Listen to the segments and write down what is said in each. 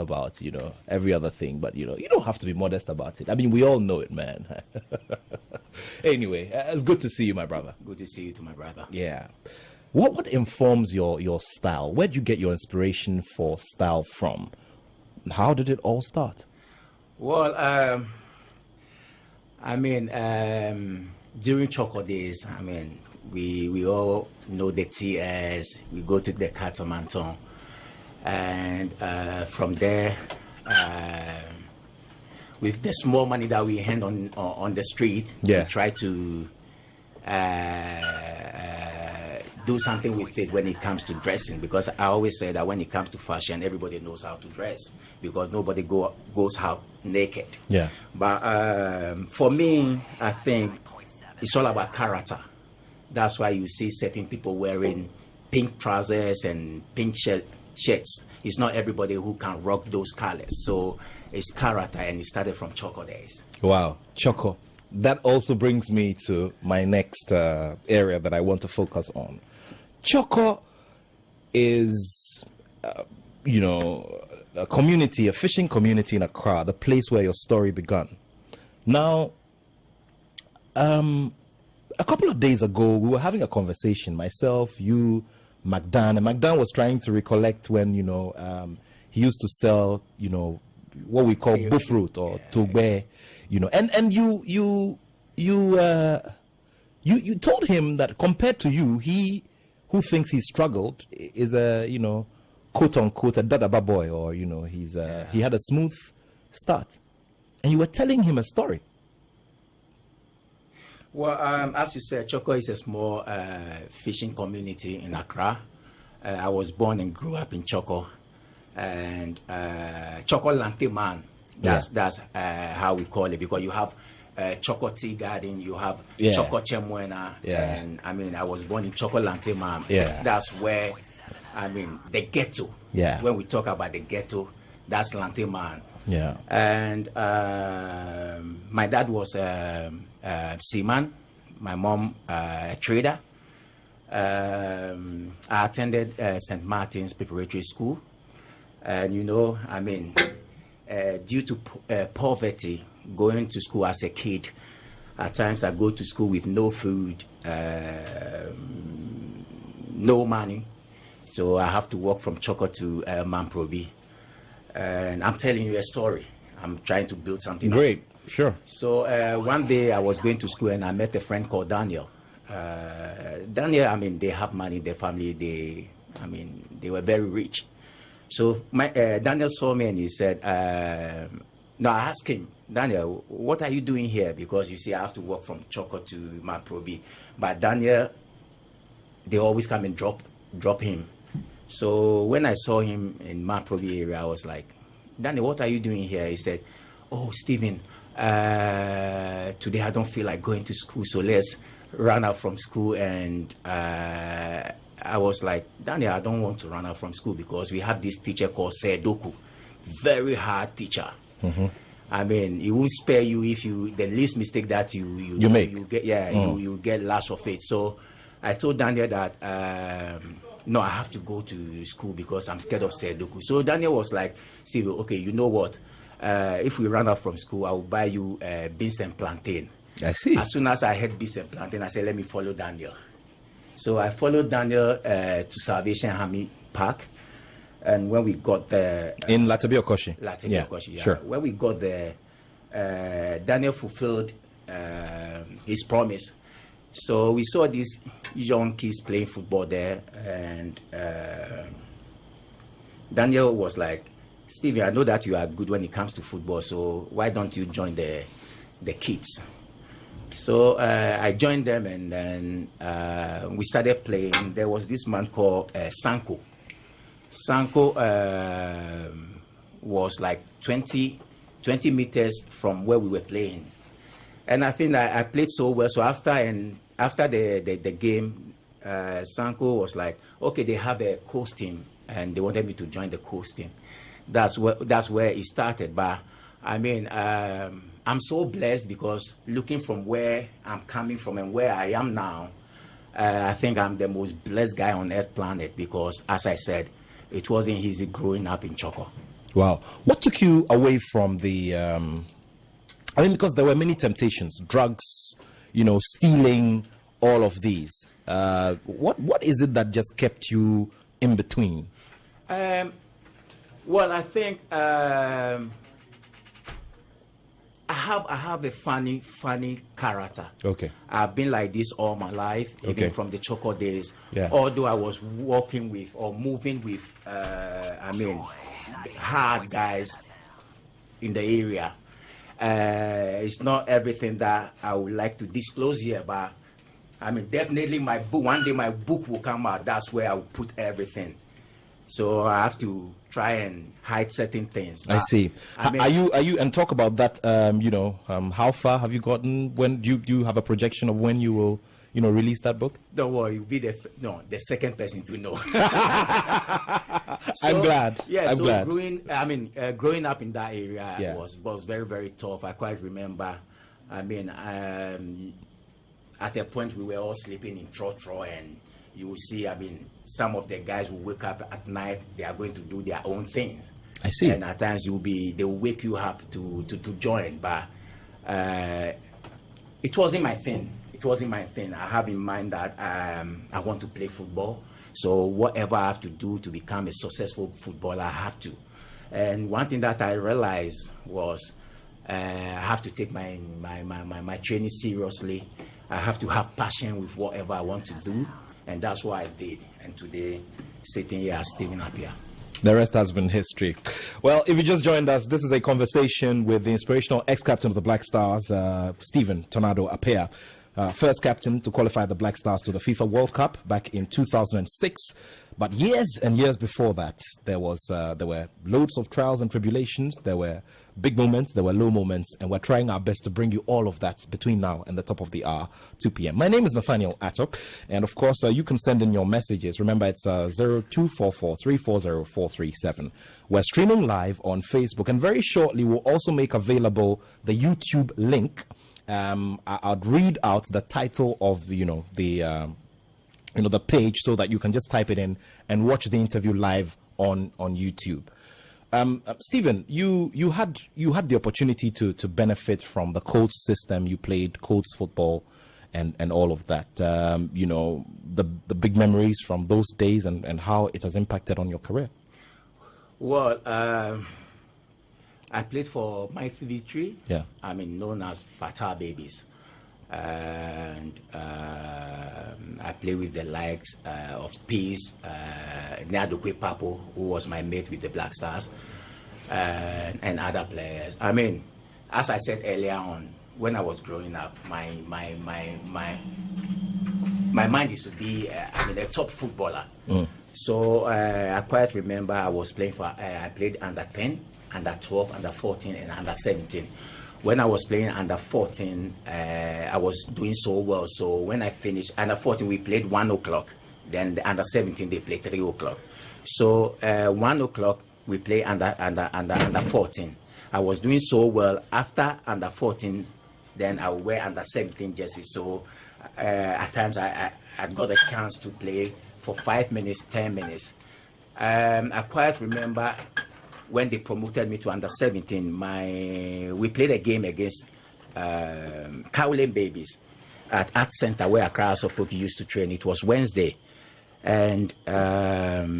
About every other thing, but you don't have to be modest about it. I mean, we all know it, man. Anyway, it's good to see you, my brother. Good to see you too, my brother. Yeah. What informs your style? Where did you get your inspiration for style from? How did it all start? Well, I mean, during Choco days, I mean, we all know the TS. We go to the Catamanton. And from there, with the small money that we hand on the street, we try to do something with it when it comes to dressing. Because I always say that when it comes to fashion, everybody knows how to dress because nobody goes out naked. Yeah. But for me, I think it's all about character. That's why you see certain people wearing pink trousers and pink shirts. It's not everybody who can rock those colors. So it's character, and it started from Choco days. Wow, Choco. That also brings me to my next area that I want to focus on. Choco is, a community, a fishing community in Accra, the place where your story began. Now, a couple of days ago, we were having a conversation, myself, you, Magdan, and Magdan was trying to recollect when, he used to sell, what we call buffroot or togbe, and you told him that compared to you, he who thinks he struggled is a, quote unquote, a dadaba boy, or, he had a smooth start. And you were telling him a story. Well, as you said, Choco is a small fishing community in Accra. I was born and grew up in Choco, and Choco Lante Man. That's how we call it, because you have Choco Tea Garden, you have Choco Chemwena, and I mean, I was born in Choco Lante Man. That's where, I mean, the ghetto. When we talk about the ghetto, that's Lante Man. And my dad was a seaman, my mom a trader. I attended St. Martin's Preparatory School, and I mean, due to poverty, going to school as a kid, at times I go to school with no food, no money, so I have to walk from Choco to Mamprobi. And I'm telling you a story. I'm trying to build something Great, up. Sure. So one day I was going to school and I met a friend called Daniel. Daniel, I mean, they have money in their family. They were very rich. So Daniel saw me and he said, no, I asked him, Daniel, what are you doing here? Because you see, I have to walk from Choco to Mamprobi. But Daniel, they always come and drop him. So when I saw him in Mamprobi area, I was like, Daniel, what are you doing here? He said, oh, Steven, today I don't feel like going to school, so let's run out from school. And I was like, Daniel, I don't want to run out from school because we have this teacher called Sedoku, very hard teacher. I mean, he won't spare you if the least mistake that you make, you get you get lots of it. So I told Daniel that no, I have to go to school because I'm scared of Sedoku. So Daniel was like, Steve, okay, you know what? If we run out from school, I will buy you beans and plantain. I see. As soon as I had beans and plantain, I said, let me follow Daniel. So I followed Daniel to Salvation Army Park. And when we got there... in Latabi Okoshi? Latabi Okoshi, yeah. Sure. When we got there, Daniel fulfilled his promise. So we saw these young kids playing football there, and Daniel was like, Stevie, I know that you are good when it comes to football, so why don't you join the kids? So I joined them, and then we started playing. There was this man called Sanko. Sanko was like 20 meters from where we were playing. And I think I played so well. So after the game, Sanko was like, okay, they have a coast team, and they wanted me to join the coast team. That's where it started. But I mean, I'm so blessed because looking from where I'm coming from and where I am now, I think I'm the most blessed guy on earth planet because, as I said, it wasn't easy growing up in Choco. Wow. What took you away from the, I mean, because there were many temptations, drugs, you know, stealing, all of these. What is it that just kept you in between? Well, I think I have a funny character. Okay. I've been like this all my life, even from the Choco days. Yeah. Although I was working with or moving with, I mean, hard guys in the area. It's not everything that I would like to disclose here, but I mean, definitely my book. One day my book will come out. That's where I will put everything. So I have to try and hide certain things. I see. I mean, are you and talk about that? You know, how far have you gotten? When do you have a projection of when you will, you know, release that book? Don't worry, you'll be the second person to know. I'm glad. Yeah, I'm glad. Growing up in that area was very, very tough. I quite remember. I mean, at a point we were all sleeping in Trotro, and you will see, I mean, some of the guys will wake up at night, they are going to do their own things. I see. And at times they will wake you up to join, but it wasn't my thing. It wasn't my thing. I have in mind that I want to play football. So whatever I have to do to become a successful footballer, I have to. And one thing that I realized was I have to take my training seriously. I have to have passion with whatever I want to do. And that's what I did. And today, sitting here as Steven Appiah. The rest has been history. Well, if you just joined us, this is a conversation with the inspirational ex-captain of the Black Stars, Steven Tornado Appiah. First captain to qualify the Black Stars to the FIFA World Cup back in 2006. But years and years before that, there were loads of trials and tribulations. There were big moments, there were low moments, and we're trying our best to bring you all of that between now and the top of the hour, 2 p.m. My name is Nathaniel Atop, and of course, you can send in your messages. Remember, it's 0244-340-437. We're streaming live on Facebook, and very shortly, we'll also make available the YouTube link. I'd read out the title of the page so that you can just type it in and watch the interview live on YouTube. Steven, you had the opportunity to benefit from the Colts system. You played Colts football and all of that. The big memories from those days and how it has impacted on your career. Well, I played for Mike Victory. Yeah. I mean, known as Fatah Babies. And I played with the likes of Peace, Nyadokwe Papo, who was my mate with the Black Stars, and other players. I mean, as I said earlier on, when I was growing up, my mind is to be, a top footballer. So I quite remember I was playing for, I played under 10, under 12, under 14, and under 17. When I was playing under 14, I was doing so well. So when I finished under 14, we played 1 o'clock. Then the under 17, they played 3 o'clock. So 1 o'clock, we play under 14. I was doing so well. After under 14, then I would wear under 17 jersey. So at times I got a chance to play for 5 minutes, 10 minutes. I quite remember when they promoted me to under 17, we played a game against Cowley Babies at Art Center where Accra Suffolk used to train. It was Wednesday. And that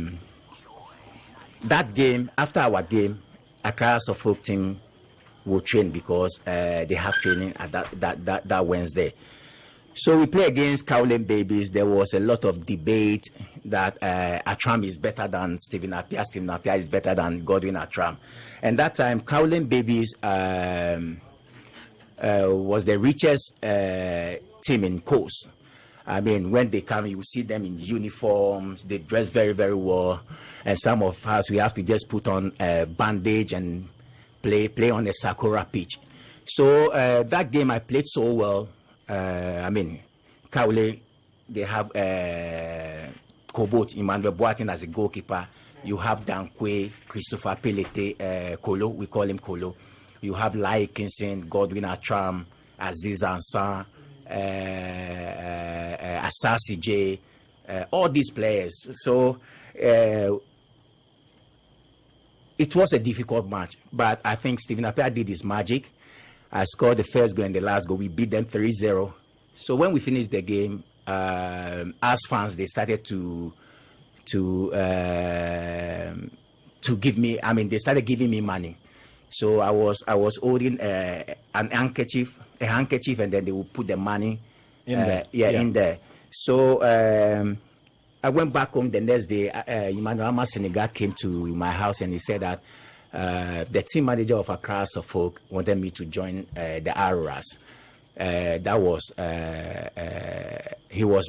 game, after our game, Accra Suffolk team will train because they have training at that Wednesday. So we play against Cowley Babies. There was a lot of debate that Atram is better than Steven Appiah. Steven Appiah is better than Godwin Atram. And that time, Cowley Babies was the richest team in Coast. I mean, when they come, you see them in uniforms. They dress very, very well. And some of us, we have to just put on a bandage and play on a Sakura pitch. So that game, I played so well. Cowley, they have Kobot, Emmanuel Boateng as a goalkeeper. You have Dankwe, Christopher Pelete, Kolo, we call him Kolo. You have Lai Kingston, Godwin Atram, Aziz Ansah, Asasi J, all these players. So it was a difficult match, but I think Steven Appiah did his magic. I scored the first goal and the last goal. We beat them 3-0. So when we finished the game, as fans, they started to give me. I mean, they started giving me money. So I was holding a handkerchief, and then they would put the money in there. So I went back home the next day. Emmanuel Ama Senegal came to my house and he said that the team manager of Accra Suffolk wanted me to join the Auroras. That was he was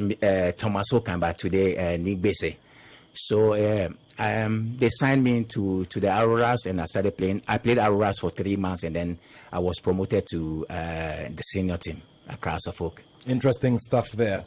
Thomas Okamba today, Nick Bese. So they signed me to the Auroras and I started playing. I played Auroras for 3 months and then I was promoted to the senior team, Accra Suffolk. Interesting stuff there.